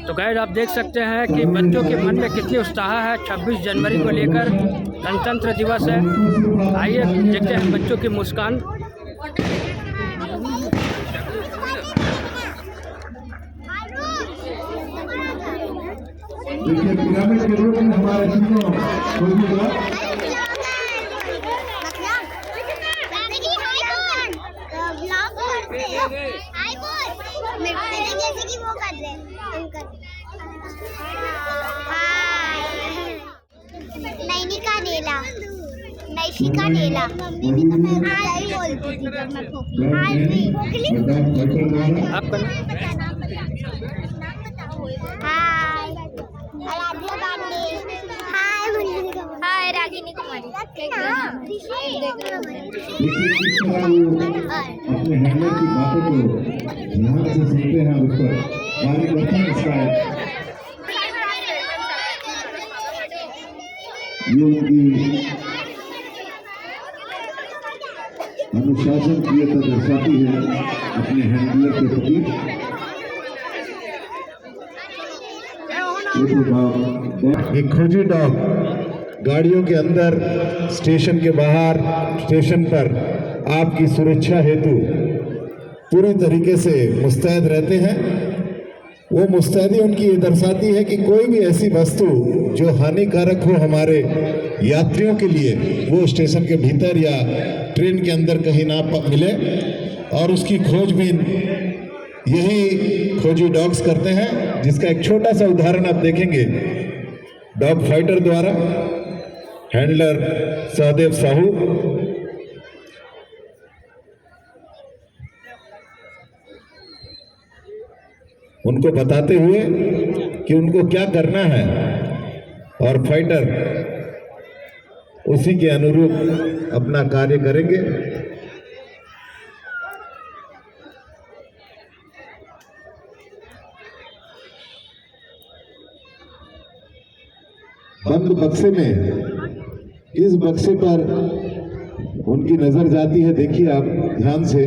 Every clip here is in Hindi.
तो गाइस आप देख सकते हैं कि बच्चों के मन में कितनी उत्साह है। 26 जनवरी को लेकर गणतंत्र दिवस है। आइए देखते हैं बच्चों की मुस्कान। देखिए पिरामिड के रूप में हमारे तीनों नैनिका नेला नैशिका नेला मम्मी भी तो मैं हाय बोलती थी जब मैं खोखली हाय आराध्या पांडे हाय रागिनी कुमारी अपने हैंडलर की बातों को ध्यान से सुनते हैं, उस पर कार्य करते हैं। इसका ये उनकी अनुशासन की दर्शाती है अपने हैंडलर के प्रति। एक खोजी डॉग गाड़ियों के अंदर, स्टेशन के बाहर, स्टेशन पर आपकी सुरक्षा हेतु पूरी तरीके से मुस्तैद रहते हैं। वो मुस्तैदी उनकी ये दर्शाती है कि कोई भी ऐसी वस्तु जो हानिकारक हो हमारे यात्रियों के लिए, वो स्टेशन के भीतर या ट्रेन के अंदर कहीं ना मिले। और उसकी खोजबीन यही खोजी डॉग्स करते हैं, जिसका एक छोटा सा उदाहरण आप देखेंगे डॉग फाइटर द्वारा। हैंडलर सहदेव साहू उनको बताते हुए कि उनको क्या करना है, और फाइटर उसी के अनुरूप अपना कार्य करेंगे। बंद बक्से में, इस बक्से पर उनकी नजर जाती है। देखिए आप ध्यान से,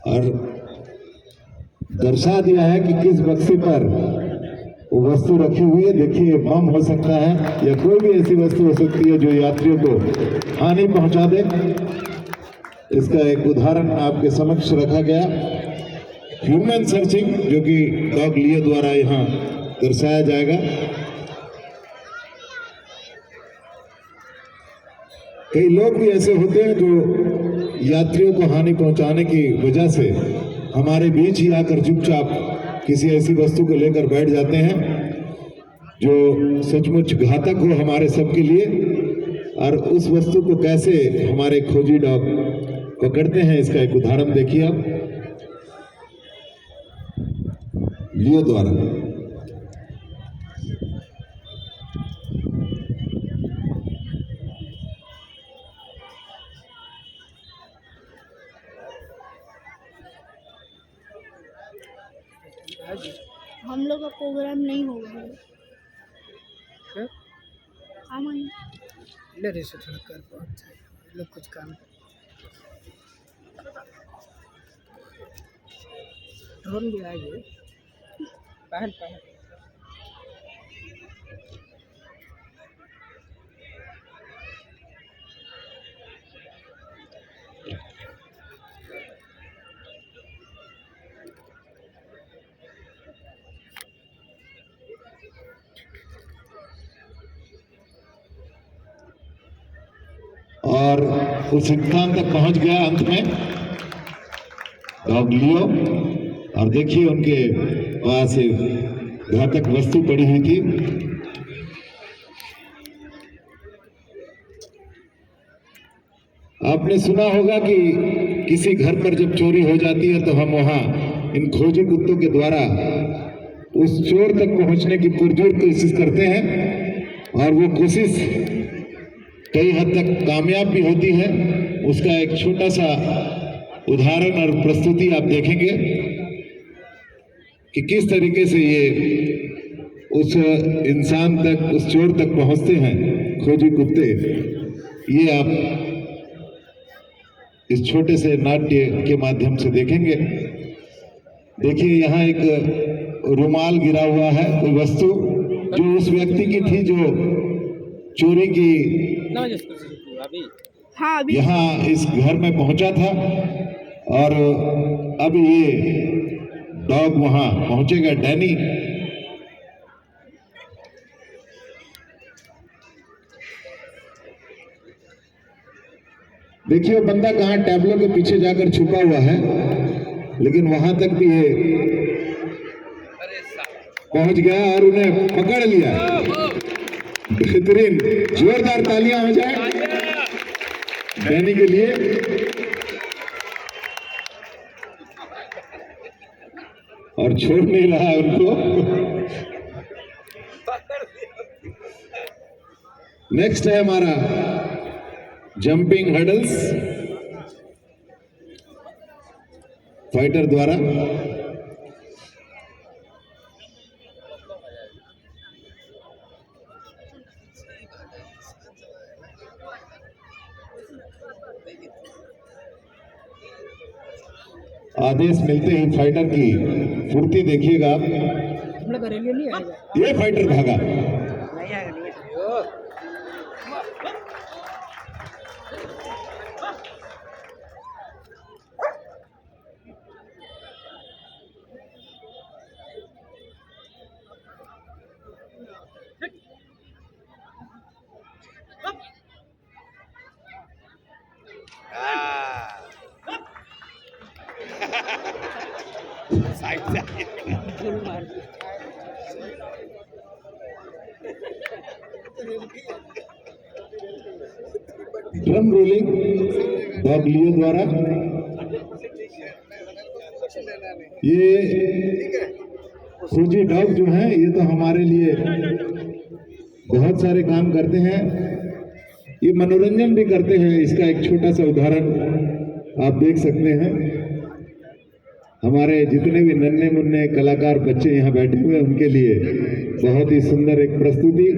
और दर्शा दिया है कि किस बक्से पर वो वस्तु रखी हुई है। देखिए बम हो सकता है या कोई भी ऐसी वस्तु हो सकती है जो यात्रियों को हानि पहुंचा दे। इसका एक उदाहरण आपके समक्ष रखा गया। ह्यूमन सर्चिंग, जो कि डॉग लियो द्वारा यहाँ दर्शाया जाएगा। कई लोग भी ऐसे होते हैं जो यात्रियों को हानि पहुंचाने की वजह से हमारे बीच ही आकर चुपचाप किसी ऐसी वस्तु को लेकर बैठ जाते हैं जो सचमुच घातक हो हमारे सबके लिए। और उस वस्तु को कैसे हमारे खोजी डॉग पकड़ते हैं, इसका एक उदाहरण देखिए आप लियो द्वारा। हम लोग का प्रोग्राम नहीं होगा। ले से थोड़ा कर पाते लोग कुछ काम ड्रोन भी आइए पहन और उस स्थान तक पहुंच गया अंत में डॉग लियो। और देखिए उनके पास घातक वस्तु पड़ी हुई थी। आपने सुना होगा कि किसी घर पर जब चोरी हो जाती है तो हम वहां इन खोजी कुत्तों के द्वारा उस चोर तक पहुंचने की पुरजोर कोशिश करते हैं और वो कोशिश कई हद तक कामयाब भी होती है। उसका एक छोटा सा उदाहरण और प्रस्तुति आप देखेंगे कि किस तरीके से ये उस इंसान तक, उस चोर तक पहुंचते हैं खोजी कुत्ते। ये आप इस छोटे से नाट्य के माध्यम से देखेंगे। देखिए यहाँ एक रुमाल गिरा हुआ है, कोई वस्तु जो उस व्यक्ति की थी जो चोरी की हाँ अभी यहाँ इस घर में पहुंचा था और अब ये डॉग वहां पहुंचेगा, डैनी। देखिए वो बंदा कहाँ टैबलो के पीछे जाकर छुपा हुआ है, लेकिन वहां तक भी ये पहुंच गया और उन्हें पकड़ लिया। बेहतरीन, जोरदार तालियां हो जाए डैनी के लिए। और छोड़ नहीं रहा उनको। नेक्स्ट है हमारा जंपिंग हर्डल्स फाइटर द्वारा। आदेश मिलते ही फाइटर की फुर्ती देखिएगा आप। ये फाइटर भागा। ड्रम रोलिंग बॉब लियो द्वारा। ये खोजी डॉग जो है ये तो हमारे लिए बहुत सारे काम करते हैं, ये मनोरंजन भी करते हैं। इसका एक छोटा सा उदाहरण आप देख सकते हैं। हमारे जितने भी नन्हे मुन्ने कलाकार बच्चे यहाँ बैठे हुए हैं उनके लिए बहुत ही सुंदर एक प्रस्तुति।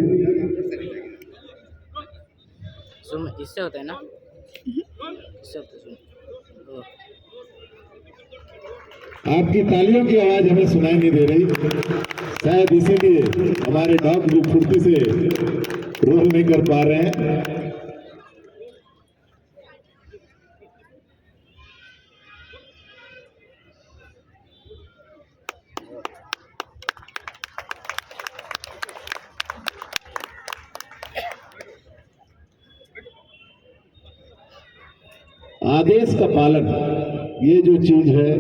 इससे होता है ना, इससे होता है। आपकी तालियों की आवाज हमें सुनाई नहीं दे रही, शायद इसीलिए हमारे डॉग जो फुर्ती से रोल नहीं कर पा रहे हैं। आदेश का पालन, ये जो चीज है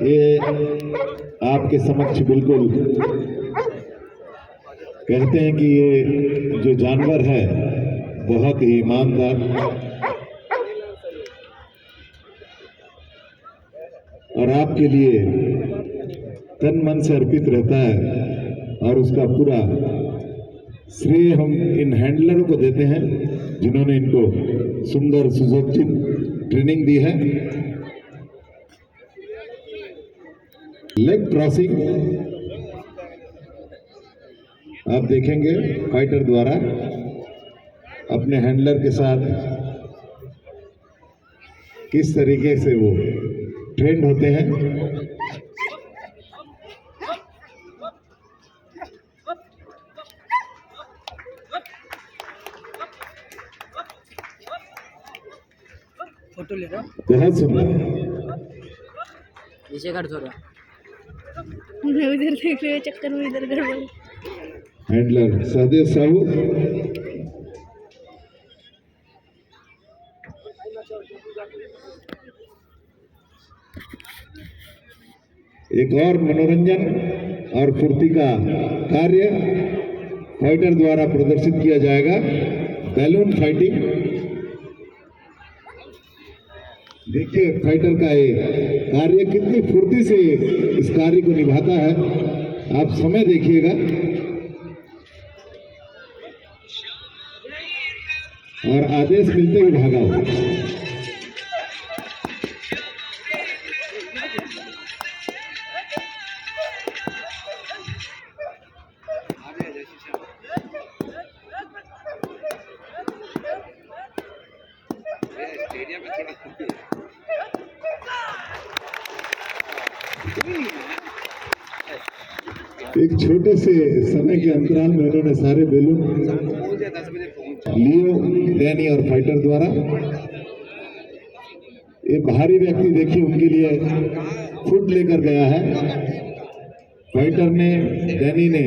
ये आपके समक्ष बिल्कुल कहते हैं कि ये जो जानवर है बहुत ही ईमानदार और आपके लिए तन मन से अर्पित रहता है और उसका पूरा श्रेय हम इन हैंडलरों को देते हैं जिन्होंने इनको सुंदर सुसज्जित ट्रेनिंग दी है। लेग क्रॉसिंग आप देखेंगे फाइटर द्वारा अपने हैंडलर के साथ किस तरीके से वो ट्रेंड होते हैं। फोटो ले रहा हूँ। बहुत सुंदर। इसे कर थोड़ा मैं उधर देख रहे चक्कर में इधर गड़बड़। हैंडलर सहदेव साहू। एक और मनोरंजन और फुर्ती का कार्य फाइटर द्वारा प्रदर्शित किया जाएगा, बैलून फाइटिंग। देखिए फाइटर का ये कार्य कितनी फुर्ती से इस कार्य को निभाता है, आप समय देखिएगा। और आदेश मिलते ही भागा हो। एक छोटे से समय के अंतराल में उन्होंने सारे बैलून लियो, डैनी और फाइटर द्वारा, ये बाहरी व्यक्ति देखिए उनके लिए फूड लेकर गया है। फाइटर ने, डैनी ने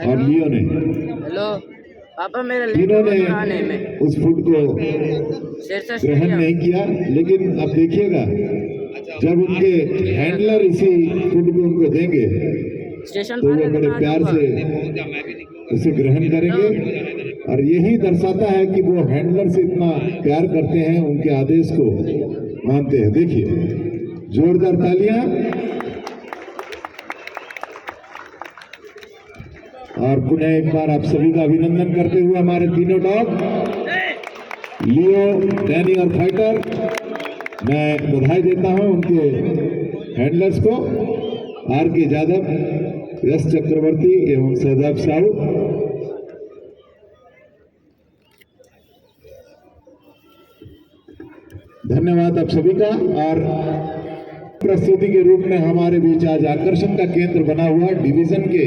और लियो ने, हेलो पापा, मेरे तीनों ने में उस फूड को ग्रहण नहीं किया। लेकिन अब देखिएगा जब उनके हैंडलर इसी फूड को उनको देंगे स्टेशन तो वो बड़े प्यार से उसे ग्रहण करेंगे। और यही दर्शाता है कि वो हैंडलर से इतना प्यार करते हैं, उनके आदेश को मानते हैं। देखिए जोरदार तालियां। और पुनः एक बार आप सभी का अभिनंदन करते हुए हमारे तीनों डॉग लियो, डैनी और फाइटर, मैं बधाई देता हूं उनके हैंडलर्स को, आर के यादव, यश चक्रवर्ती एवं सहदेव साहू। धन्यवाद आप सभी का। और प्रस्तुति के रूप में हमारे बीच आज आकर्षण का केंद्र बना हुआ डिवीजन के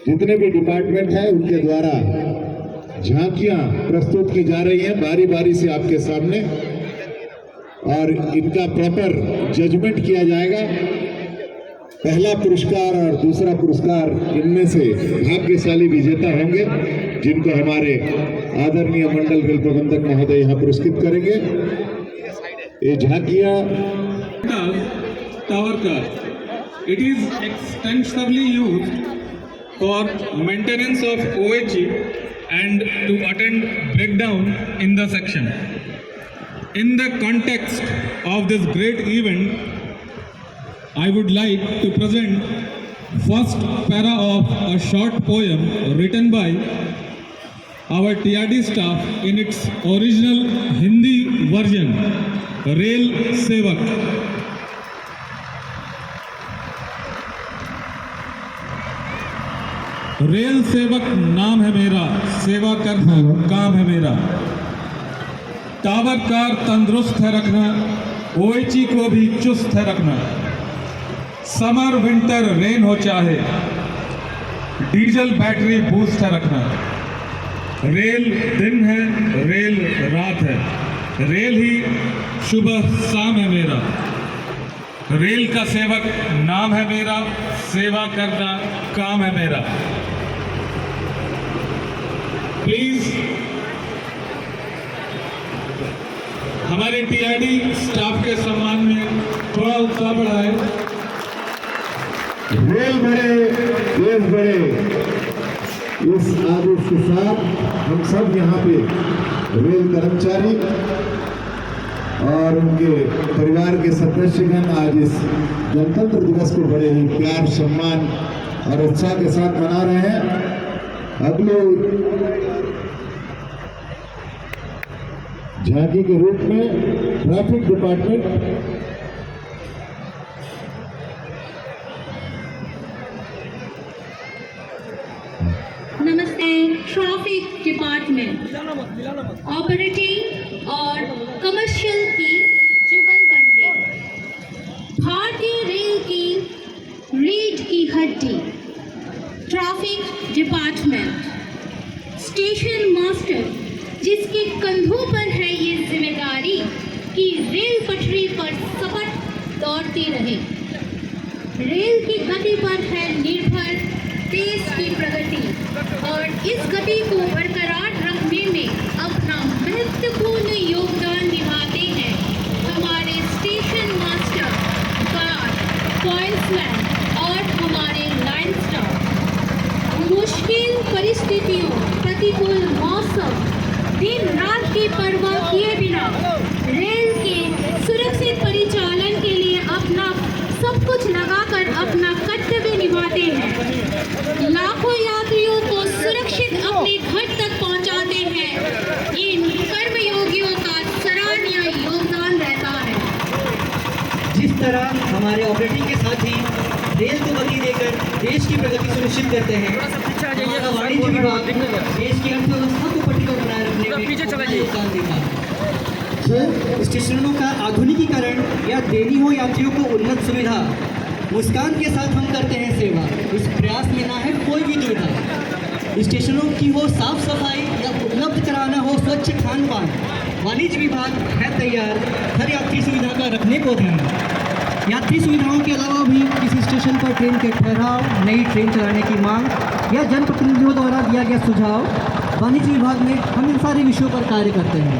जितने भी डिपार्टमेंट हैं उनके द्वारा झांकियां प्रस्तुत की जा रही हैं बारी बारी से आपके सामने, और इनका प्रॉपर जजमेंट किया जाएगा। पहला पुरस्कार और दूसरा पुरस्कार इनमें से भाग्यशाली विजेता होंगे, जिनको हमारे आदरणीय मंडल रेल प्रबंधक महोदय यहाँ पुरस्कृत करेंगे। ये झांकियां tower car, it is extensively used for maintenance of OHE and to attend breakdown in the section. In the context of this great event, I would like to present first para of a short poem written by our TRD staff in its original Hindi version, Rail Sevak. Rail सेवक नाम है मेरा, सेवा करना काम है मेरा। टावर कार तंदुरुस्त है रखना, ओएचई को भी चुस्त है रखना। समर विंटर रेन हो चाहे, डीजल बैटरी बूस्ट है रखना। रेल दिन है, रेल रात है, रेल ही सुबह शाम है मेरा। रेल का सेवक नाम है मेरा, सेवा करना काम है मेरा। प्लीज हमारे टीआरडी स्टाफ के सम्मान में थोड़ा उत्साह बढ़ाए। रेल बड़े देश बड़े, इस आदेश के साथ हम सब यहाँ पे रेल कर्मचारी और उनके परिवार के सदस्यगण आज इस गणतंत्र दिवस को बड़े ही प्यार, सम्मान और उत्साह के साथ मना रहे हैं। अगले झांकी के रूप में ट्रैफिक डिपार्टमेंट नमस्ते। ट्रैफिक डिपार्टमेंट ऑपरेटिंग और कमर्शियल की जुगलबंदी, भारतीय रेल की रीढ़ की हड्डी। ट्रैफिक डिपार्टमेंट स्टेशन मास्टर, जिसके कंधों पर है ये जिम्मेदारी कि रेल पटरी पर सपट दौड़ती रहे। रेल की गति पर है निर्भर देश की प्रगति, और इस गति को बरकरार रखने में अपना महत्वपूर्ण योगदान निभाते हैं हमारे स्टेशन मास्टर, गार्ड, पॉइंट्समैन और हमारे लाइन स्टाफ। मुश्किल परिस्थितियों, प्रतिकूल मौसम, दिन रात की परवाह किए बिना रेल तरह हमारे ऑपरेटिंग के साथ ही रेल को गति देकर देश की प्रगति सुनिश्चित करते हैं, हमारा वाणिज्य विभाग देश की अर्थव्यवस्था को पटरी बनाए रखने में योगदान देता है। तो स्टेशनों का आधुनिकीकरण या देनी हो यात्रियों को उन्नत सुविधा, मुस्कान के साथ हम करते हैं सेवा। इस प्रयास में ना है कोई भी दुविधा। स्टेशनों की हो साफ सफाई या उपलब्ध कराना हो स्वच्छ खान पान, वाणिज्य विभाग है तैयार हर यात्री सुविधा का रखने को ध्यान। यात्री सुविधाओं के अलावा भी किसी स्टेशन पर ट्रेन के ठहराव, नई ट्रेन चलाने की मांग या जनप्रतिनिधियों द्वारा दिया गया सुझाव, वाणिज्य विभाग में हम इन सारे विषयों पर कार्य करते हैं।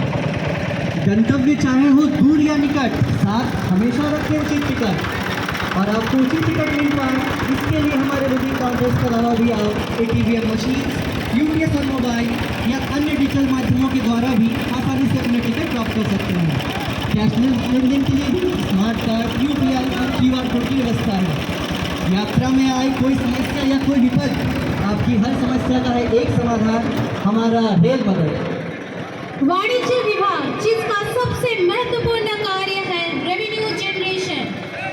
गंतव्य चाहे हो दूर या निकट, साथ हमेशा रखें उचित टिकट और आपको उचित टिकट मिल पाए इसके लिए हमारे बुकिंग काउंटर्स के अलावा भी आप ATVM मशीन, UPS और मोबाइल या अन्य डिजिटल माध्यमों के द्वारा भी आसानी से अपने टिकट प्राप्त कर सकते हैं। कैशलेस लेनदेन के लिए भी स्मार्ट कार्ड, UPI और QR कोड की व्यवस्था है। यात्रा में आई कोई समस्या या कोई विपद, आपकी हर समस्या का है एक समाधान, हमारा रेल बदल। वाणिज्य विभाग जिसका सबसे महत्वपूर्ण कार्य है रेवेन्यू जनरेशन,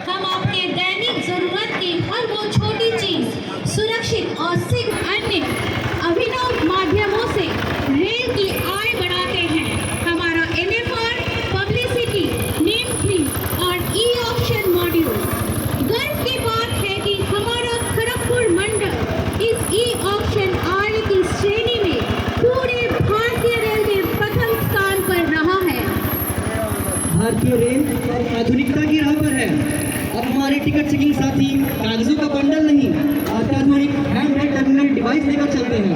हम आपके दैनिक जरूरत की हर वो छोटी चीज सुरक्षित और शीघ्र अन्य अभिनव माध्यमों से रेल की आय बढ़ाते हैं। हमारा NFR, पब्लिसिटी, नेम फ्री और ऑक्शन मॉड्यूल। गर्व की बात है कि हमारा खड़गपुर मंडल इस ऑक्शन आय की श्रेणी में पूरे भारतीय रेल में प्रथम स्थान पर रहा है। भारतीय रेल आधुनिकता की राह पर है। अब हमारे टिकट चेकिंग साथी कागजों का बंडल नहीं, अत्याधुनिक हैंडहेल्ड टर्मिनल डिवाइस लेकर चलते हैं।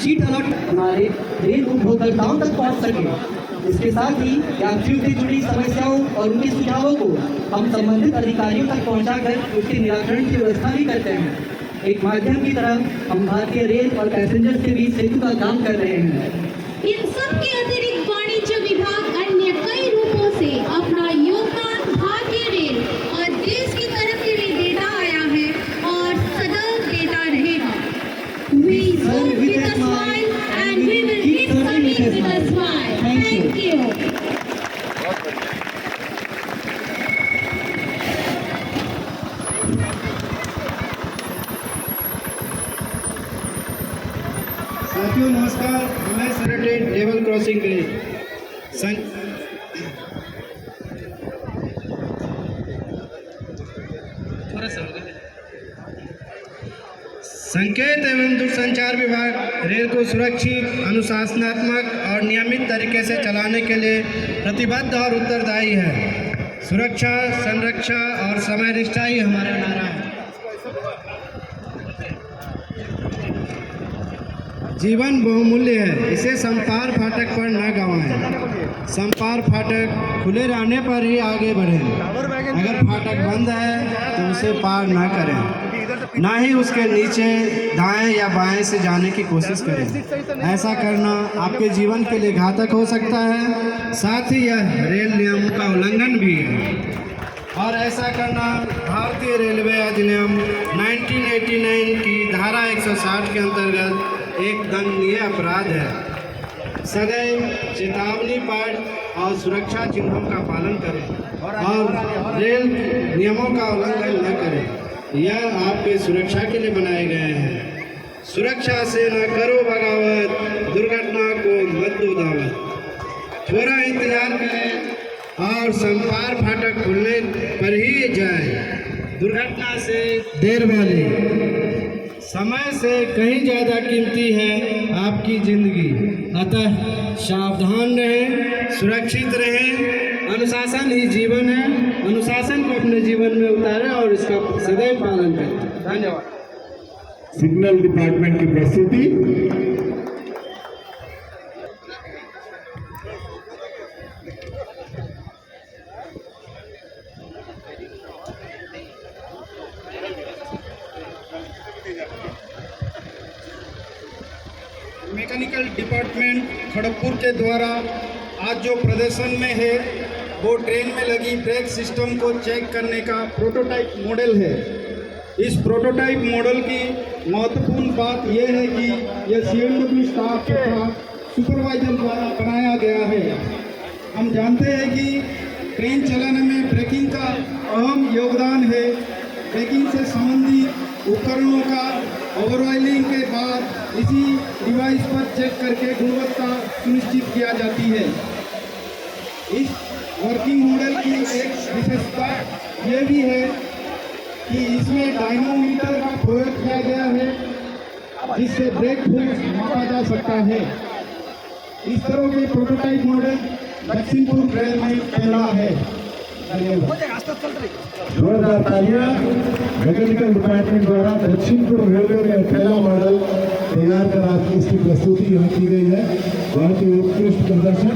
सीट अलॉट हमारे रेल उपभोक्ताओं तक पहुंच सके। इसके साथ ही यात्रियों से जुड़ी समस्याओं और उनके सुझावों को हम संबंधित अधिकारियों तक पहुंचाकर उसके निराकरण की व्यवस्था भी करते हैं। एक माध्यम की तरह हम भारतीय रेल और पैसेंजर के बीच सेतु का काम कर रहे हैं। इन सब के अतिरिक्त वाणिज्य विभाग अन्य कई रूपों से अपना योगदान भारतीय रेल और देश की तरक्की में देता आया है और सदैव देता रहेगा। We serve with a smile and we will keep serving with a smile. Thank you. साथियों नमस्कार, मैं सेक्रेटरी लेवल क्रॉसिंग ग्रेड संकेत एवं दूरसंचार विभाग रेल को सुरक्षित, अनुशासनात्मक और नियमित तरीके से चलाने के लिए प्रतिबद्ध और उत्तरदायी है। सुरक्षा, संरक्षा और समय निष्ठा ही हमारा नारा है। जीवन बहुमूल्य है, इसे संपार फाटक पर न गंवाएं। संपार फाटक खुले रहने पर ही आगे बढ़ें। अगर फाटक बंद है तो उसे पार न करें, ना ही उसके नीचे दाएं या बाएं से जाने की कोशिश करें। ऐसा करना आपके जीवन के लिए घातक हो सकता है, साथ ही यह रेल नियमों का उल्लंघन भी है। और ऐसा करना भारतीय रेलवे अधिनियम 1989 की धारा 160 के अंतर्गत एक दंडनीय अपराध है। सदैव चेतावनी पाठ और सुरक्षा चिन्हों का पालन करें और रेल नियमों का उल्लंघन न करें। यह आपके सुरक्षा के लिए बनाए गए हैं। सुरक्षा से न करो बगावत, दुर्घटना को मत दो दावत। थोड़ा इंतजार करें और संपार फाटक खुलने पर ही जाए। दुर्घटना से देर वाली समय से कहीं ज़्यादा कीमती है आपकी जिंदगी। अतः सावधान रहें, सुरक्षित रहें। अनुशासन ही जीवन है। अनुशासन को अपने जीवन में उतारें और इसका सदैव पालन करें। धन्यवाद। सिग्नल डिपार्टमेंट की प्रस्तुति। मैकेनिकल डिपार्टमेंट खड़गपुर के द्वारा आज जो प्रदर्शन में है वो ट्रेन में लगी ब्रेक सिस्टम को चेक करने का प्रोटोटाइप मॉडल है। इस प्रोटोटाइप मॉडल की महत्वपूर्ण बात यह है कि यह CMW स्टाफ तथा सुपरवाइजर द्वारा बनाया गया है। हम जानते हैं कि ट्रेन चलाने में ब्रेकिंग का अहम योगदान है। ब्रेकिंग से संबंधित उपकरणों का ओवरऑयलिंग के बाद इसी डिवाइस पर चेक करके गुणवत्ता सुनिश्चित किया जाती है। इस वर्किंग मॉडल की एक विशेषता ये भी है कि इसमें डायनोमीटर का प्रयोग किया गया है, जिससे ब्रेक फोर्स मापा जा सकता है। इस तरह के प्रोटोटाइप मॉडल लखीमपुर रेल में पहला है। जोरदार तालियां मैकेनिकल डिपार्टमेंट द्वारा दक्षिणपुर रेलवे में पहला मॉडल तैयार कर आपकी इसकी प्रस्तुति यहाँ की गई है। बहुत ही उत्कृष्ट प्रदर्शन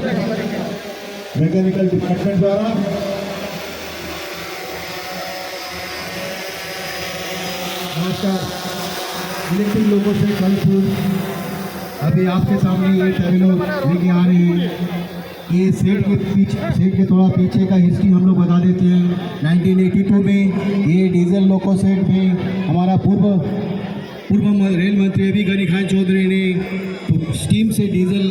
मैकेनिकल डिपार्टमेंट द्वारा। नमस्कार, इलेक्ट्रिक लोगों से कलपुर अभी आपके सामने ये टर्मिनल लेके आ रहे हैं। ये सेट के थोड़ा पीछे का हिस्ट्री हम लोग बता देते हैं। 1982 में ये डीजल लोको सेट में हमारा पूर्व रेल मंत्री अभी गनी खान चौधरी ने स्टीम से डीजल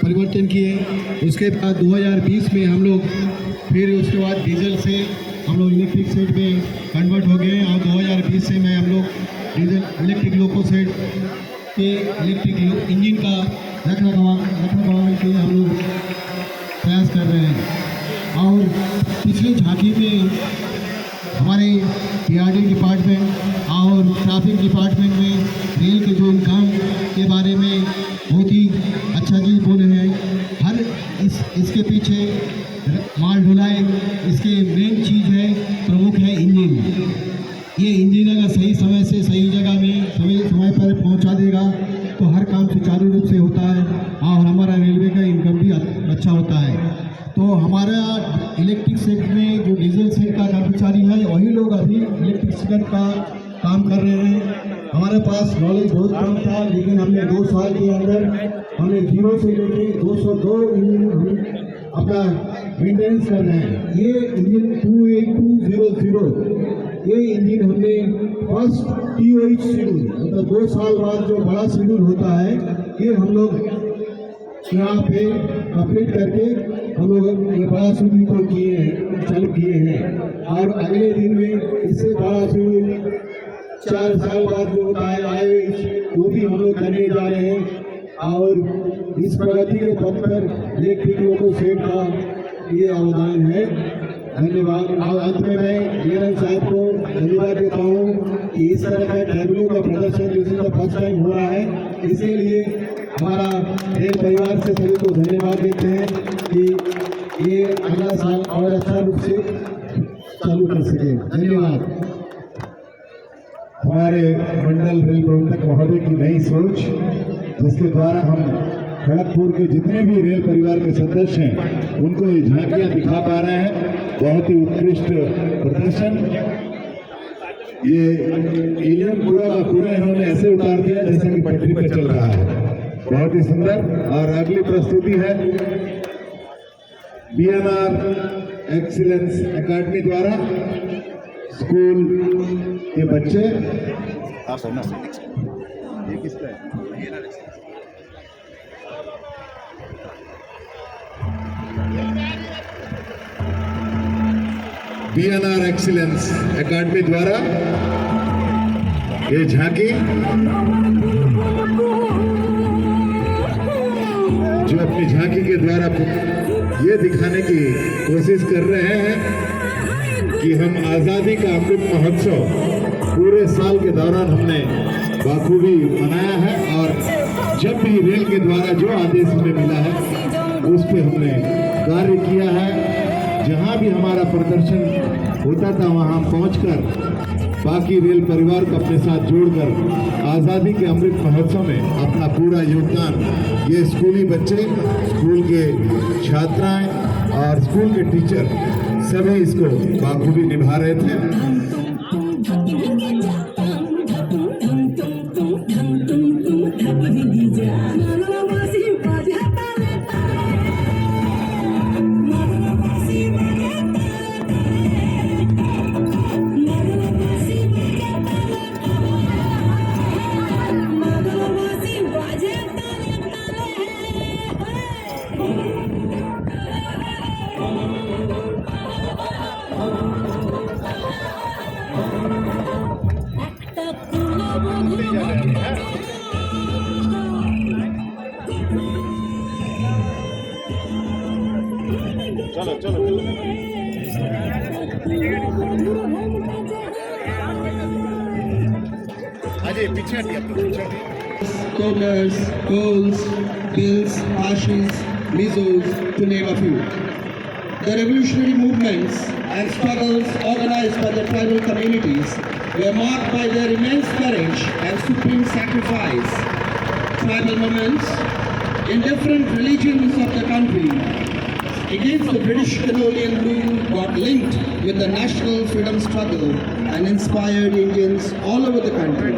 परिवर्तन किए। उसके बाद 2020 में हम लोग फिर उसके बाद डीजल से हम लोग इलेक्ट्रिक सेट में कन्वर्ट हो गए और 2020 से मैं हम लोग डीजल इलेक्ट्रिक लोको सेट के इलेक्ट्रिक इंजन का रखरखाव के लिए हम लोग प्रयास कर रहे हैं। और पिछली झांकी में हमारे पीआरडी डिपार्टमेंट और ट्रैफिक डिपार्टमेंट में रेल के जो काम के बारे में बहुत ही अच्छा चीज़ बोले हैं। हर इसके पीछे माल ढुलाई इसके मेन चीज़ है, प्रमुख है इंजन। ये इंजन अगर सही समय से सही जगह में समय पर पहुंचा देगा तो हर काम सुचारू रूप से होता है और हमारा रेलवे का इनकम भी अच्छा होता है। तो हमारा इलेक्ट्रिक सेक्टर में जो डीजल सेक्टर का कर्मचारी है वही लोग अभी इलेक्ट्रिक सेक्टर का काम कर रहे हैं। हमारे पास नॉलेज बहुत कम था, लेकिन हमने 2 साल के अंदर हमने 0 से लेके 202 इंजन अपना मेंटेनेंस कर रहे हैं। ये इंजन 28200 ये इंजन हमने फर्स्ट TOH शेड्यूल मतलब 2 साल बाद जो बड़ा शेड्यूल होता है ये हम लोग यहाँ पे कंप्लीट करके हम लोग ये बड़ा शेड्यूल को चालू किए हैं। और अगले दिन में इससे बड़ा शेड्यूल 4 साल बाद जो होता है IOH वो भी हम लोग करने जा रहे हैं। और इस प्रगति के पथ पर इलेक्ट्रिक लोको सेट का ये अवदान है। धन्यवाद। और अंत में मैं नीरज साहब को धन्यवाद देता हूँ कि इस तरह का टर्मिनल का प्रदर्शन जो फर्स्ट टाइम हो रहा है, इसीलिए हमारा रेल परिवार से सभी को धन्यवाद देते हैं कि ये अगला साल और अच्छा रूप से चालू कर सके। धन्यवाद। हमारे मंडल रेल प्रबंधक महोदय की नई सोच, जिसके द्वारा हम खड़गपुर के जितने भी रेल परिवार के सदस्य हैं उनको ये झांकियां दिखा पा रहे हैं। बहुत ही उत्कृष्ट प्रदर्शन। ये इंजन पूरा का पूरा इन्होंने ऐसे उतार दिया जैसा कि पटरी पर चल रहा है। बहुत ही सुंदर। और अगली प्रस्तुति है BNR एक्सीलेंस एकेडमी द्वारा स्कूल के बच्चे। ये किसका है? BNR एक्सीलेंस एकेडमी द्वारा ये झांकी जो अपनी झांकी के द्वारा ये दिखाने की कोशिश कर रहे हैं कि हम आज़ादी का अमृत महोत्सव पूरे साल के दौरान हमने बाखूबी मनाया है। और जब भी रेल के द्वारा जो आदेश हमें मिला है उस पर हमने कार्य किया है। जहाँ भी हमारा प्रदर्शन होता था वहाँ हम पहुँचकर बाकी रेल परिवार को अपने साथ जोड़कर आज़ादी के अमृत महोत्सव में अपना पूरा योगदान ये स्कूली बच्चे, स्कूल के छात्राएं और स्कूल के टीचर सभी इसको बाखूबी निभा रहे थे। Toddlers, girls, bills, ashes, measles, to name a few. The revolutionary movements and struggles organized by the tribal communities were marked by their immense courage and supreme sacrifice. Tribal movements in different religions of the country against the British colonial rule got linked with the national freedom struggle and inspired Indians all over the country.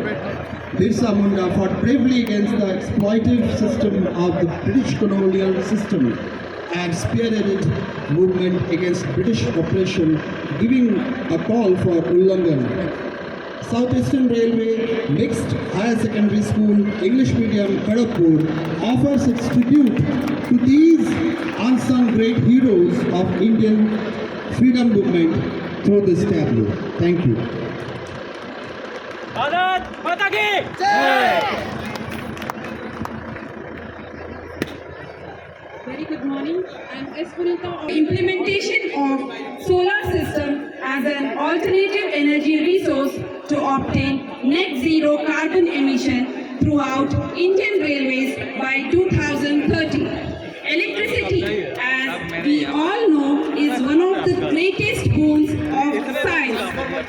Birsa Munda fought bravely against the exploitive system of the British colonial system and spearheaded movement against British oppression, giving a call for Ullangan. Southeastern Railway Mixed Higher Secondary School English Medium Kharagpur offers its tribute to these unsung great heroes of Indian freedom movement through this tableau. Thank you. Bharat माता की Very good morning. I'm Esmeralda. Implementation of solar system as an alternative energy resource to obtain net zero carbon emission throughout Indian Railways by 2030. Electricity, as we all know, is one of the greatest boons of science.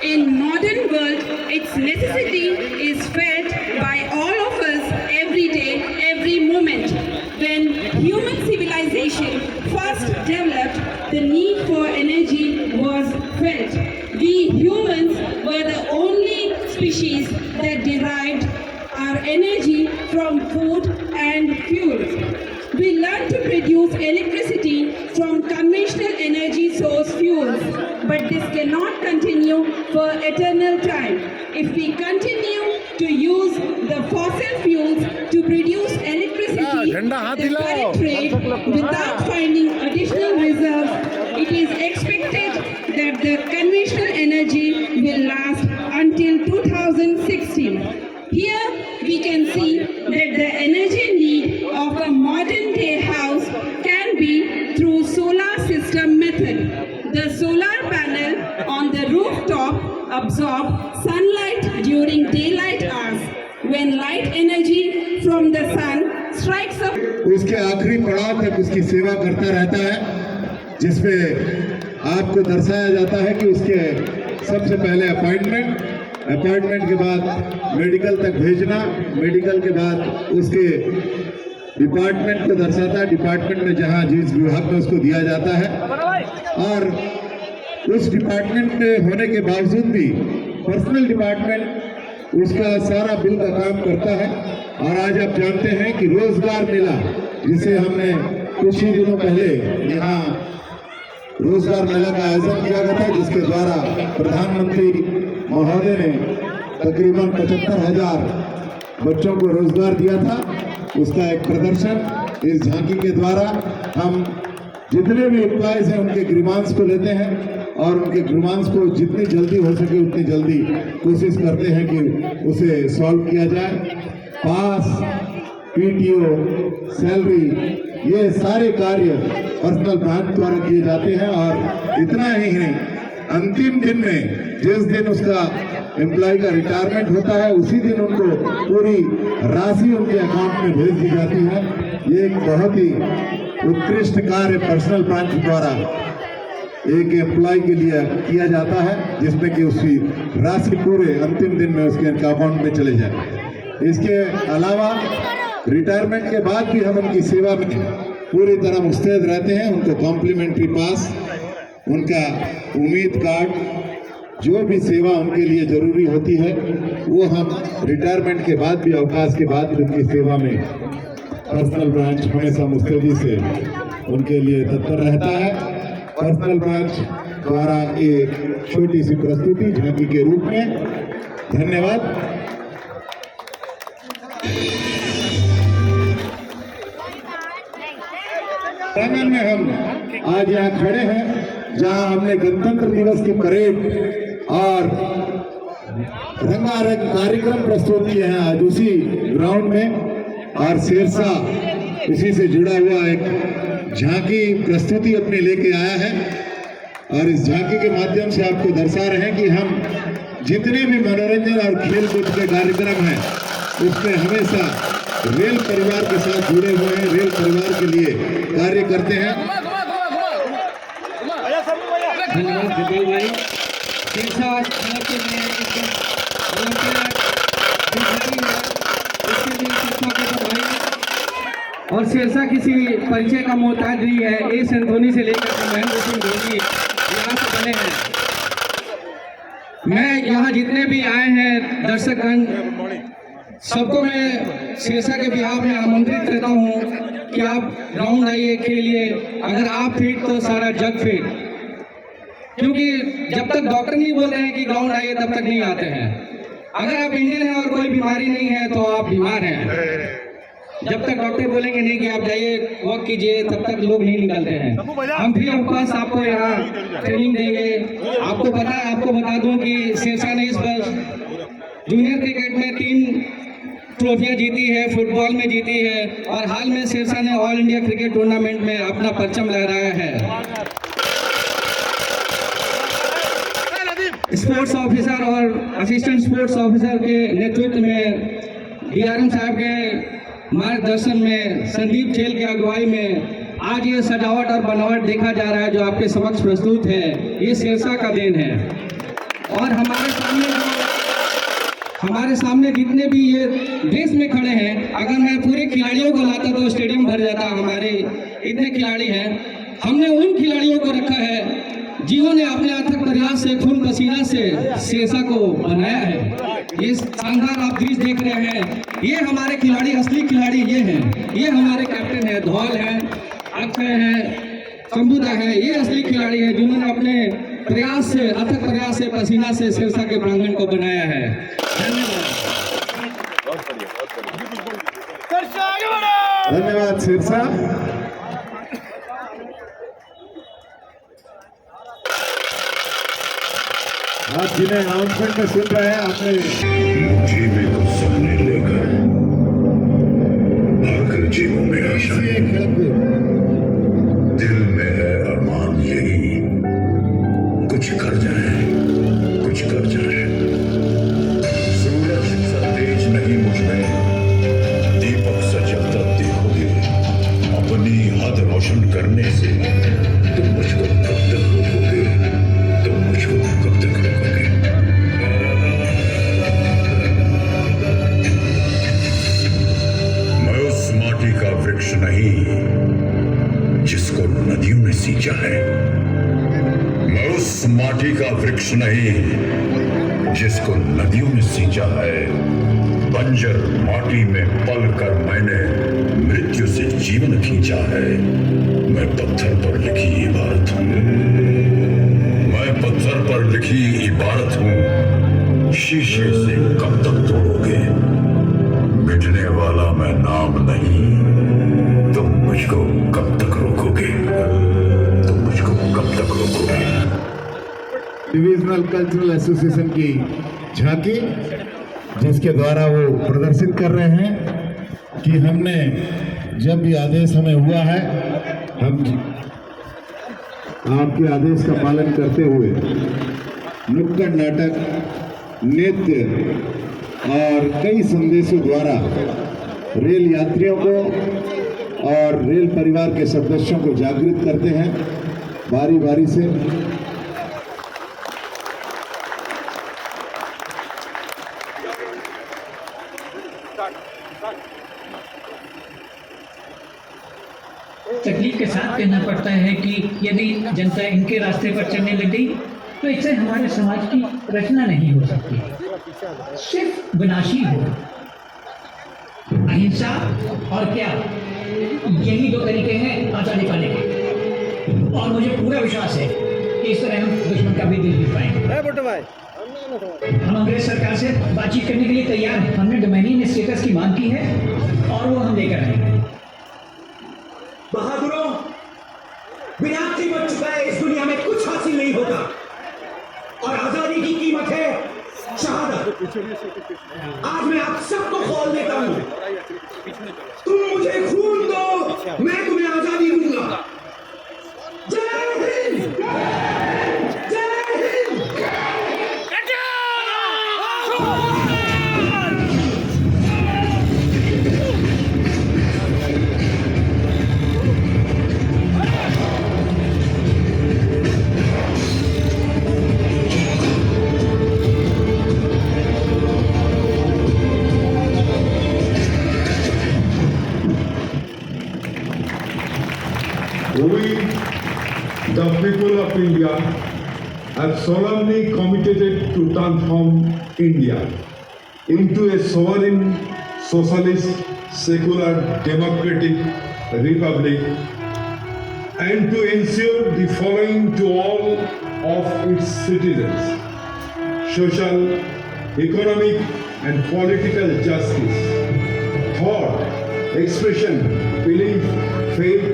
In modern world, its necessity is felt by all of us every day, every moment. When human civilization first developed, the need for energy was felt. We humans were the only species that derived our energy from food and fuels. We learned to produce electricity from conventional energy source fuels, but this cannot continue for eternal time. If we continue to use the fossil fuels to produce electricity at the current rate without finding additional reserves, it is expected that the conventional energy will last until 2016. Here we can see that the energy need of a modern day house can be through solar system method. The solar panel on the rooftop absorbs sunlight during daylight hours. When light energy from the sun strikes up, उसके आखिरी पड़ाव तक उसकी सेवा करता रहता है, जिसमें आपको दर्शाया जाता है कि उसके सबसे पहले अपॉइंटमेंट के बाद मेडिकल तक भेजना, मेडिकल के बाद उसके डिपार्टमेंट को दर्शाता है, डिपार्टमेंट में जहां जिस विभाग में उसको दिया जाता है, और उस डिपार्टमेंट में होने के बावजूद भी पर्सनल डिपार्टमेंट उसका सारा बिल का काम करता है। और आज आप जानते हैं कि रोजगार मेला, जिसे हमने कुछ ही दिनों पहले यहाँ रोजगार मेला का आयोजन किया गया था, जिसके द्वारा प्रधानमंत्री महोदय ने तकरीबन 75,000 बच्चों को रोजगार दिया था। उसका एक प्रदर्शन इस झांकी के द्वारा हम जितने भी एम्प्लॉयज हैं उनके ग्रीवांस को लेते हैं और उनके ग्रीवांस को जितनी जल्दी हो सके उतनी जल्दी कोशिश करते हैं कि उसे सॉल्व किया जाए। पास, पीटीओ, सैलरी, ये सारे कार्य पर्सनल ब्रांच द्वारा किए जाते हैं। और इतना ही नहीं, अंतिम दिन में जिस दिन उसका एम्प्लॉय का रिटायरमेंट होता है, उसी दिन उनको पूरी राशि उनके अकाउंट में भेज दी जाती है। ये एक बहुत ही उत्कृष्ट कार्य पर्सनल ब्रांच द्वारा एक एम्प्लॉय के लिए किया जाता है, जिसमें कि उसकी राशि पूरे अंतिम दिन में उसके अकाउंट में चले जाए। इसके अलावा रिटायरमेंट के बाद भी हम उनकी सेवा में पूरी तरह मुस्तैद रहते हैं। उनको कॉम्प्लीमेंट्री पास, उनका उम्मीद कार्ड, जो भी सेवा उनके लिए जरूरी होती है वो हम रिटायरमेंट के बाद भी, अवकाश के बाद भी उनकी सेवा में पर्सनल ब्रांच हमेशा मुस्तैदी से उनके लिए तत्पर रहता है। पर्सनल ब्रांच द्वारा एक छोटी सी प्रस्तुति झांकी के रूप में। धन्यवाद। प्रांगण में हम आज यहाँ खड़े हैं, जहाँ हमने गणतंत्र दिवस की परेड और रंगारंग कार्यक्रम प्रस्तुत किए हैं आज उसी ग्राउंड में। और शेरशाह, इसी से जुड़ा हुआ एक झांकी प्रस्तुति अपनी लेके आया है और इस झांकी के माध्यम से आपको दर्शा रहे हैं कि हम जितने भी मनोरंजन और खेल कूद के कार्यक्रम हैं उसमें हमेशा रेल परिवार के साथ जुड़े हुए हैं, रेल परिवार के लिए कार्य करते हैं। धन्यवाद विपुल भाई। और शेरशाह किसी परिचय का मोहताज नहीं है। एस एंथोनी से लेकर महेंद्र सिंह धोनी यहाँ से बने हैं। मैं यहाँ जितने भी आए हैं दर्शकगण, सबको मैं शेरशाह के बिहाफ में आमंत्रित करता हूँ कि आप ग्राउंड आइए, खेलिए। अगर आप फिट तो सारा जग फिट, क्योंकि जब तक डॉक्टर नहीं बोल रहे हैं कि ग्राउंड आइए तब तक नहीं आते हैं। अगर आप इंडियन हैं और कोई बीमारी नहीं है तो आप बीमार हैं। जब तक डॉक्टर बोलेंगे नहीं कि आप जाइए वॉक कीजिए तब तक लोग नहीं निकलते हैं। हम फ्री ऑफ कॉस्ट आपको यहाँ ट्रेनिंग देंगे। आपको पता है, आपको बता दूं कि शेरशाह ने इस वर्ष जूनियर क्रिकेट में 3 ट्रॉफियां जीती है, फुटबॉल में जीती है और हाल में शेरशाह ने ऑल इंडिया क्रिकेट टूर्नामेंट में अपना परचम लहराया है। स्पोर्ट्स ऑफिसर और असिस्टेंट स्पोर्ट्स ऑफिसर के नेतृत्व में DRM साहब के मार्गदर्शन में, संदीप खेल की अगुवाई में आज ये सजावट और बनावट देखा जा रहा है जो आपके समक्ष प्रस्तुत है। ये शेरशाह का देन है। और हमारे सामने जितने भी ये देश में खड़े हैं, अगर मैं पूरे खिलाड़ियों को लाता तो स्टेडियम भर जाता। हमारे इतने खिलाड़ी हैं। हमने उन खिलाड़ियों को रखा है जिन्होंने अपने अथक प्रयास से, खून पसीना से शेरशाह को बनाया है। ये शानदार आप दृश्य देख रहे हैं, ये हमारे खिलाड़ी, असली खिलाड़ी ये हैं। ये हमारे कैप्टन है, धौल है, अक्षय है, शंभुदा है। ये असली खिलाड़ी है जिन्होंने अपने प्रयास से, अथक प्रयास से, पसीना से शेरशाह के प्रांगण को बनाया है। धन्यवाद शेरशाह। आप जिन्हें अनाउंसमेंट में सुन रहे हैं, आपने जीवे को सपने लेकर आकर जीवों में आशा, दिल में है अरमान यही, कुछ कर जाए, कुछ कर जाए। सूरज सा तेज नहीं मुझ में, दीपक सा जलता देखोगे। अपनी हद रोशन करने से तुम मुझको कब तक रोकोगे? तुम मुझको कब तक रोकोगे? मैं उस माटी का वृक्ष नहीं जिसको नदियों ने सींचा है। मैं उस माटी का वृक्ष नहीं जिसको नदियों ने सींचा है। बंजर माटी में पल कर मैंने मृत्यु से जीवन खींचा है। मैं पत्थर पर लिखी इबारत हूँ, मैं पत्थर पर लिखी इबारत हूँ। शीशे से कब तक तोड़ोगे? मिटने वाला मैं नाम नहीं, तुम मुझको कब तक रोकोगे? तुम मुझको कब तक रोकोगे? डिविजनल कल्चरल एसोसिएशन की झांकी, जिसके द्वारा वो प्रदर्शित कर रहे हैं कि हमने जब भी आदेश हमें हुआ है, हम आपके आदेश का पालन करते हुए नुक्कड़ नाटक, नृत्य और कई संदेशों द्वारा रेल यात्रियों को और रेल परिवार के सदस्यों को जागृत करते हैं बारी बारी से। तकलीफ के साथ कहना पड़ता है कि यदि जनता इनके रास्ते पर चलने लग गई तो इससे हमारे समाज की रचना नहीं हो सकती, सिर्फ विनाशी हो। अहिंसा और क्या, यही 2 तरीके हैं आज़ादी पाने के। और मुझे पूरा विश्वास है कि इस तरह हम दुश्मन का भी दिल जीत पाएंगे। हम अंग्रेज सरकार से बातचीत करने के लिए तैयार हैं। हमने डोमेनियन स्टेटस की मांग की है और वो हम लेकर आएंगे। बहादुरों, विनाशी बन चुका है, इस दुनिया में कुछ हासिल नहीं होता और आजादी की कीमत है शहादत। आज मैं आप सबको खोल देता हूं, तुम मुझे खून दो, मैं तुम्हें आजादी दूंगा। We, the people of India, have solemnly committed to transform India into a sovereign, socialist, secular, democratic republic, and to ensure the following to all of its citizens: social, economic, and political justice, thought, expression, belief, faith,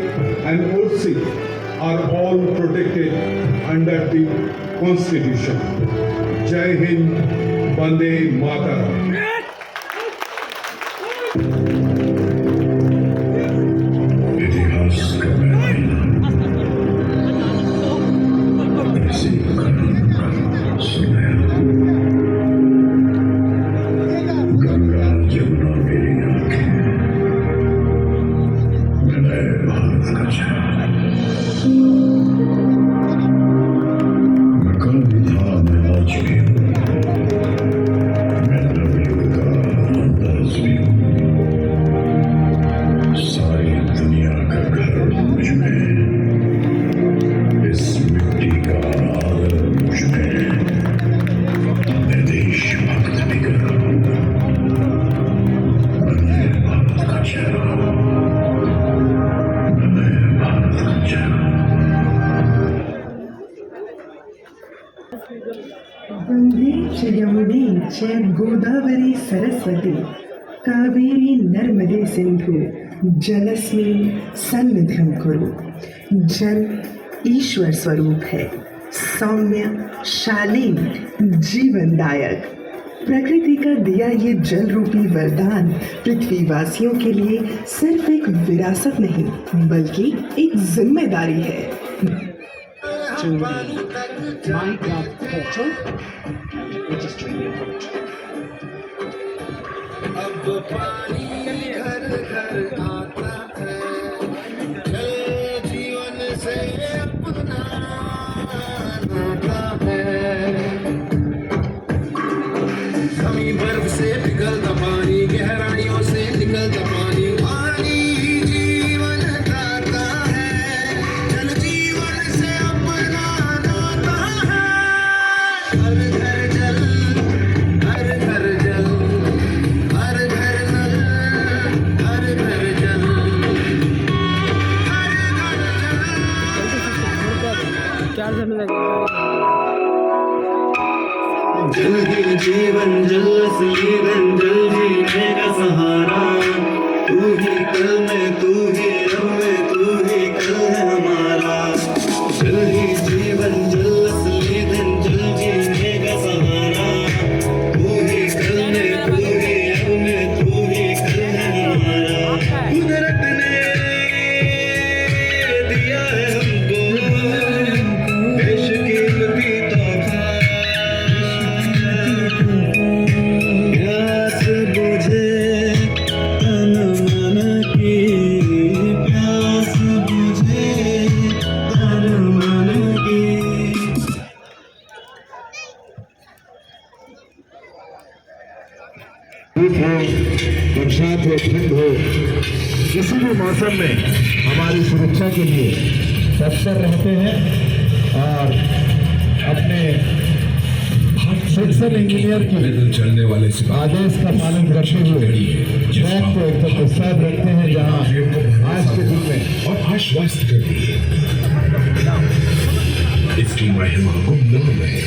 and worship are all protected under the Constitution. Jai Hind, Vande Mataram. Gange च यमुने च गोदावरी सरस्वती कावेरी नर्मदे सिंधु जलस्मिन् सन्निधिं कुरु। जल ईश्वर स्वरूप है, सौम्य, शालीन, जीवनदायक। प्रकृति का दिया ये जल रूपी वरदान पृथ्वीवासियों के लिए सिर्फ एक विरासत नहीं बल्कि एक जिम्मेदारी है। Minecraft portal, registering your vote. अब पानी घर घर आता है, जल जीवन से अपना नाता है। कमी बर्फ से पिघलता पानी, गहराइयों से निकलता पानी, पानी जीवन दाता है, जल जीवन से अपना नाता है। हर घर जल, हर घर जल, हर घर नल, हर घर जल, हर घर जल। जल ही जीवन, जल सीवन, जल जीने का सहारा। तू ही कल में, तू ही अब में, तू ही कल है हमारा। जल ही जीवन, जल सीवन, जल जीने का सहारा। तू ही कल में, तू ही अब में, तू ही कल है हमारा। कुदरत ने दिया है हमको बेशकीमती तोहफा। प्यास बुझे तन मन की, प्यास बुझे तन मन की। धूप हो, बरसात हो, ठंड हो, किसी भी मौसम में हमारी सुरक्षा के लिए तत्पर रहते हैं और अपने सेक्शन इंजीनियर की चलने वाले आदेश का पालन करते हुए ट्रैक को एकदम विस्तार रखते हैं, जहाँ आज के दिन में और आश्वस्त करती है। इसकी महिमा गुमनाम है।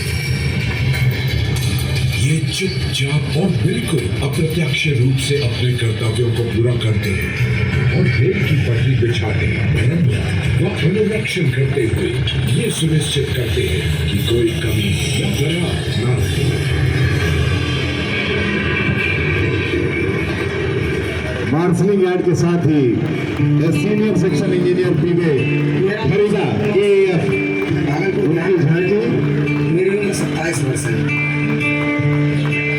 ये चुपचाप और बिल्कुल अप्रत्यक्ष रूप से अपने कर्तव्यों को पूरा करते हैं और रेल की पटरी बिछाते, मरम्मत व अनुरक्षण करते हुए ये सुनिश्चित करते हैं कि कोई कमी या दरार न रहे। मार्शलिंग गार्ड के साथ ही सीनियर सेक्शन इंजीनियर पीवे फरीदा AAF उनकी झांकी। मेरी उम्र 27 वर्ष है।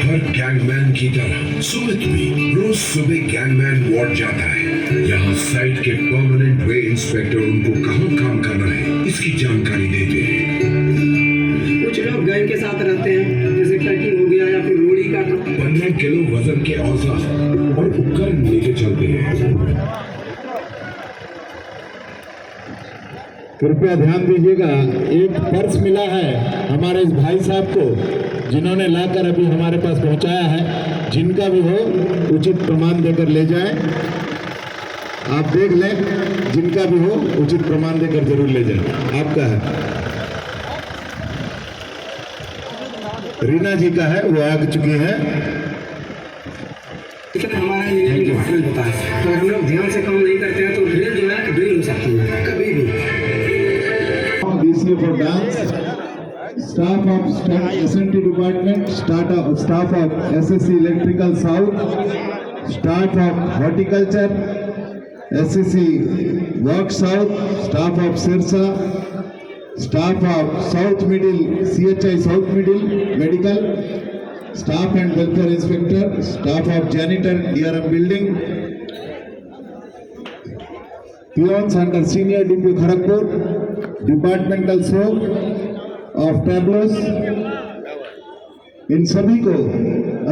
हर गैंगमैन की तरह सुमित भी रोज सुबह गैंगमैन वार्ड जाता है। यहाँ साइट के परमानेंट वे इंस्पेक्टर उनको कहाँ काम करना है इसकी जानकारी देते हैं। कुछ लोग गैंग के साथ रहते हैं, जैसे ट्रैकिंग हो गया या फिर रोड़ी का। 15 किलो वजन के औजार और उपकरण लेके चलते हैं। कृपया ध्यान दीजिएगा, एक पर्स मिला है हमारे इस भाई साहब को जिन्होंने लाकर अभी हमारे पास पहुंचाया है। जिनका भी हो उचित प्रमाण देकर ले जाएं। आप देख लें, जिनका भी हो उचित प्रमाण देकर जरूर ले जाएं। आपका है, रीना जी का है, वो आ चुकी है। हमारा इंजीनियरिंग डिपार्टमेंट होता है, अगर हम लोग ध्यान से काम नहीं करते हैं तो ड्रिल जो है ड्रिल हो सकती है कभी भी। BCA for dance, staff of SNT department, staff of SSC Electrical South, staff of Horticulture, SSC Work South, staff of Sirsa, staff of South Middle, CHI South Middle Medical, staff and welfare inspector, staff of janitor DRM building, peons under senior DPO Kharagpur, departmental सोप ऑफ टेबलोस, इन सभी को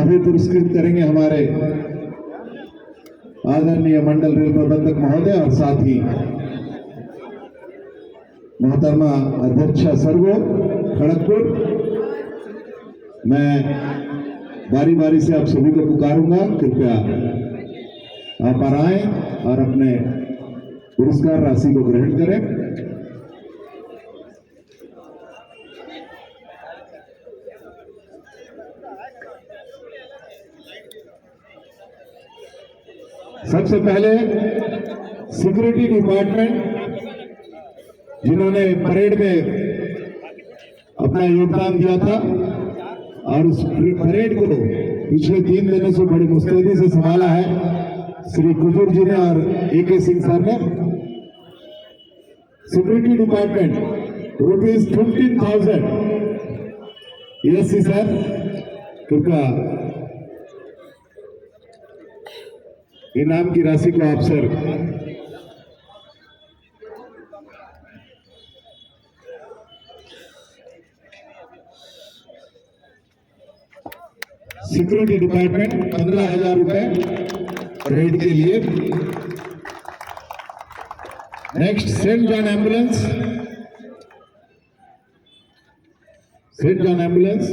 अभी पुरस्कृत करेंगे हमारे आदरणीय मंडल रेल प्रबंधक महोदय और साथ ही मोहतरमा अध्यक्षा सर्वो खड़गपुर। मैं बारी बारी से आप सभी को पुकारूंगा, कृपया आप आए और अपने पुरस्कार राशि को ग्रहण करें। सबसे पहले सिक्योरिटी डिपार्टमेंट, जिन्होंने परेड में अपना योगदान दिया था और उस परेड को पिछले 3 दिनों से बड़ी मुस्तैदी से संभाला है श्री कुजूर जी ने और AK सिंह सर ने। Security department ₹15,000। ESC सर, कृपया इनाम की राशि को आप सर सिक्योरिटी डिपार्टमेंट 15,000 रुपए परेड के लिए। Next Saint John ambulance, ₹3,000।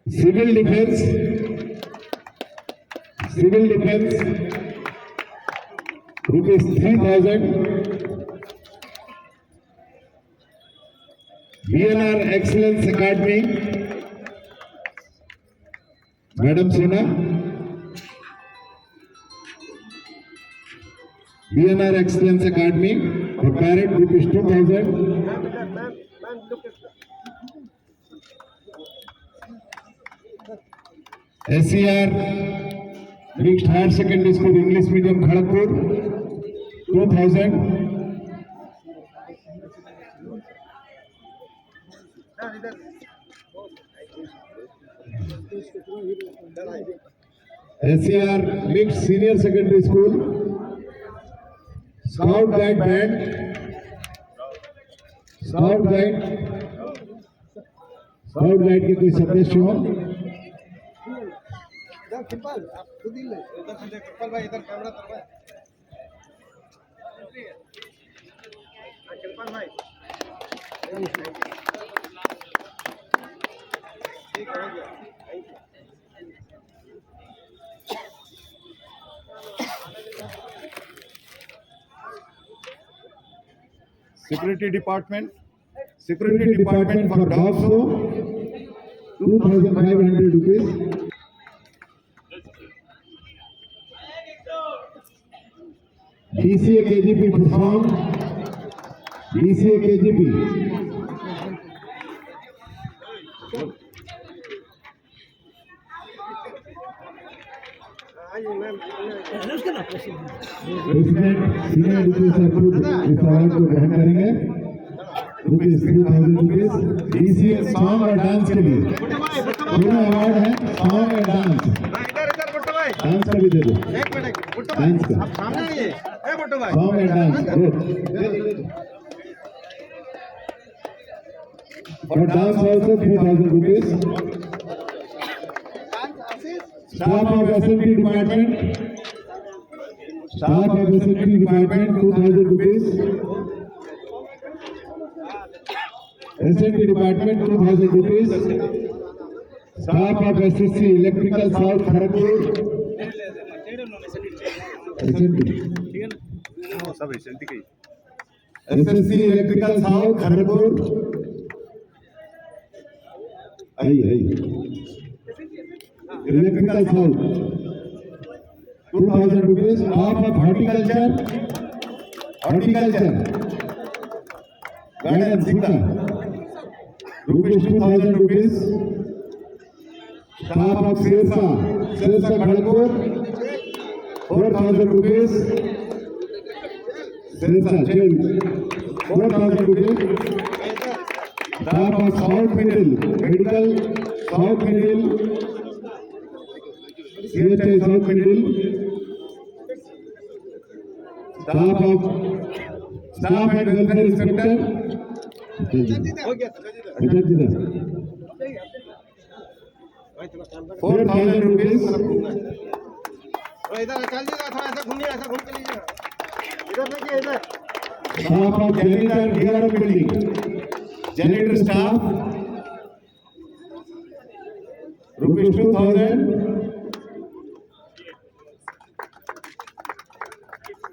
Civil defence ₹3,000। VNR excellence academy madam Sona, VNR excellence academy for parade ₹2,000। SCR mixed higher secondary school English medium Kharagpur 2,000। SCR mixed senior secondary school scout guide band, scout guide के कोई सदस्य हो? भाई इधर camera Security department for dogs show 2,500 rupees. DCA KGP perform, DCA KGP. President senior deputy sir इस अवार्ड को ग्रहण करेंगे। ₹3,000। DCA सॉन्ग और डांस के लिए दोनों अवार्ड है, सॉन्ग और डांस। डांस का भी दे दो, डांस का सॉन्ग और डांस। और dance also 3,000 rupees. Staff of SMT department Staff of SST Department 2000 rupees. SST Department 2000 rupees. Staff of SSC Electrical South Kharagpur. SSC Electrical South Kharagpur. Electrical South 2000 rupees. Staff of Horticulture. Guidance Sikha. Rupees 2000 rupees. Staff of Sirsa Kharagpur 4000 rupees. Sirsa Jail 4000 rupees. Staff of South Middle Medical South Middle CHI South Middle. Staff and Welfare Inspector 4000 rupees. Staff of Janitor DRM Building. Janitor staff rupees 2000.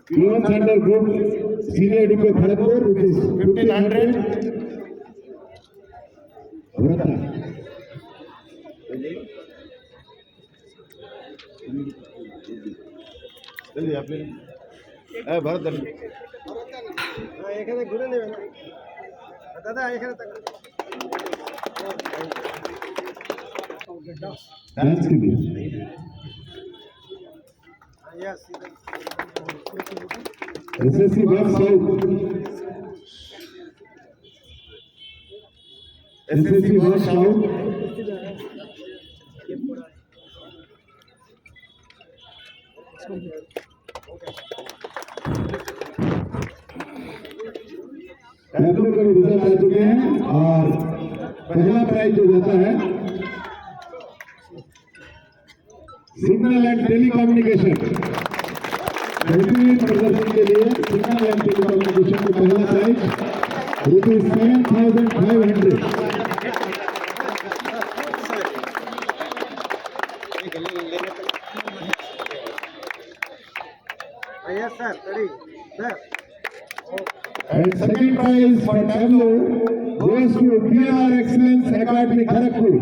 Pure Center Group Senior Depot Kharagpur rupees 1500. Bharat दादा डांस के लिए SSC West South. SSC West South. Tableau का रिजल्ट आ चुके हैं और पहला प्राइज जो जाता है सिग्नल एंड टेलीकम्युनिकेशन बेहतरीन प्रदर्शन के लिए सिग्नल एंड टेलीकम्युनिकेशन को पहला prize rupees 7500। Yes sir, ready sir. And second prize for tableau goes to PR Excellence Academy Kharagpur.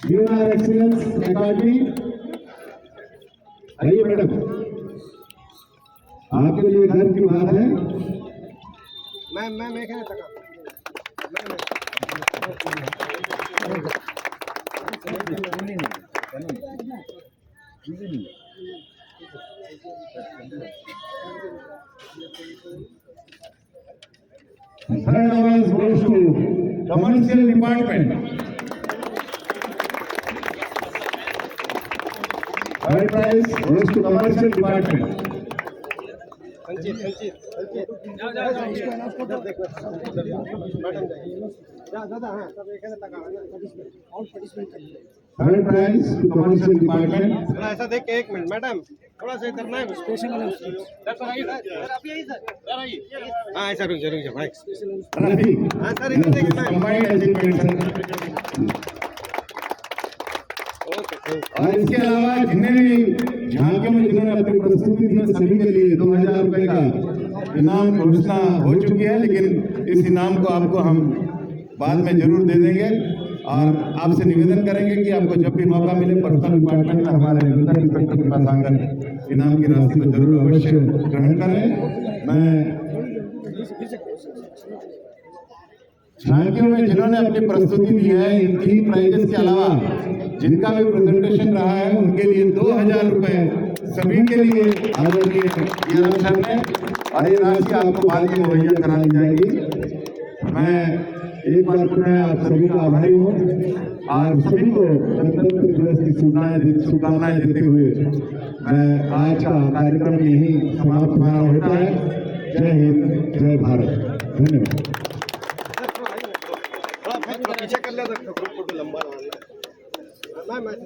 PR Excellence Academy. आइए मैडम, आपके लिए गर्व की बात है। मैं कहना चाहता Third award goes to Commercial Department. Third prize goes to Commercial Department. संचित दादा हाँ सब एक है तक और पार्टिसिपेट करिए। Third prize to Commercial Department. थोड़ा ऐसा देख के 1 मिनट मैडम थोड़ा सा इधर ना स्पेशल सर आप आइए सर हाँ ऐसा रुक जा भाई हाँ सर इधर देखिए Combined achievement sir. और इसके अलावा जितने भी झांकियों में जिन्होंने अपनी प्रस्तुति दी सभी के लिए 2000 रुपए का इनाम घोषणा हो चुकी है, लेकिन इस इनाम को आपको हम बाद में जरूर दे देंगे और आपसे निवेदन करेंगे कि आपको जब भी मौका मिले पर्सनल डिपार्टमेंट में हमारे रेगुलर इंस्पेक्टर के पास आकर इनाम की राशि को जरूर अवश्य ग्रहण करें। मैं झांकियों में जिन्होंने अपनी प्रस्तुति दी है इन 3 प्राइजेस के अलावा जिनका भी प्रेजेंटेशन रहा है उनके लिए 2000 रुपए सभी के लिए आदरणीय DRM सर ने और ये राशि आपको बाद में मुहैया करा दी जाएगी। मैं एक बार पुनः आप सभी का आभारी हूँ और सभी को गणतंत्र दिवस की शुभकामनाएं देते हुए मैं आज का कार्यक्रम यही समाप्त हमारा होता है। जय हिंद, जय भारत, धन्यवाद। पीछे कर लिया तो ग्रुप फोटो लंबा नहीं